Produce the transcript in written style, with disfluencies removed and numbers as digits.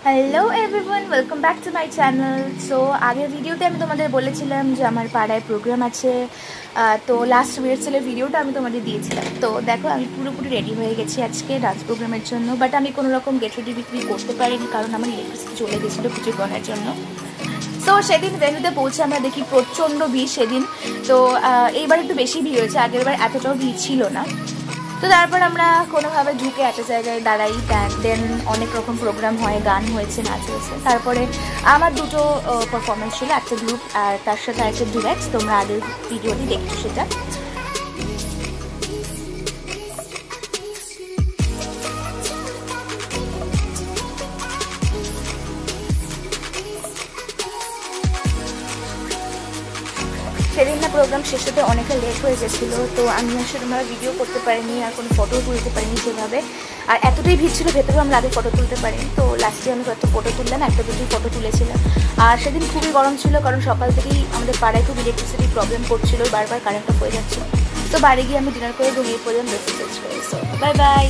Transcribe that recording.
Hello everyone, welcome back to my channel. So আগের ভিডিওতে আমি তোমাদের বলেছিলাম যে আমার পাড়ায় প্রোগ্রাম আছে। তো লাস্ট রিহার্সালের ভিডিওটা আমি তোমাদের দিয়েছিলাম। তো দেখো, আমি পুরোপুরি রেডি হয়ে গেছি আজকে ডান্স প্রোগ্রামের জন্য। বাট আমি কোনো রকম গেট রেডি বিক্রি করতে পারিনি, কারণ আমার ইলেকট্রিসিটি চলে গেছিলো পুজোর গণের জন্য। তো সেদিন ভেন্যুতে পৌঁছে আমরা দেখি প্রচণ্ড ভিড় সেদিন। তো এইবার একটু বেশি ভিড় হয়েছে, আগের বার এতটাও ভিড় ছিল না। তো তারপর আমরা কোনোভাবে ঢুকে একটা জায়গায় দাঁড়াই। দেন অনেক রকম প্রোগ্রাম হয়, গান হয়েছে, নাচ হয়েছে। তারপরে আমার দুটো পারফরমেন্স ছিল, একটা গ্রুপ আর তার সাথে একটা ডিরেক্ট। তোমরা আগের ভিডিওটি দেখছো সেটা। সেদিন না প্রোগ্রাম শেষ হতে অনেকটা লেট হয়ে গেছিলো। তো আমি আসলে আমরা ভিডিও করতে পারিনি আর কোনো ফটো তুলতে পারিনি সেভাবে। আর এতটাই ভিড় ছিল ভেতরেও আমরা আগে ফটো তুলতে পারিনি। তো লাস্টে আমি কয়েকটা ফটো তুললাম, একটা দুটোই ফটো তুলেছিলাম। আর সেদিন খুবই গরম ছিল, কারণ সকাল থেকেই আমাদের পাড়ায় খুব ইলেকট্রিসিটি প্রবলেম করছিল, বারবার কারেন্ট অফ হয়ে যাচ্ছিল। তো বাড়ি গিয়ে আমি ডিনার করে ঘুমিয়ে পড়লাম, বেশি চেঞ্জ করে। So bye bye.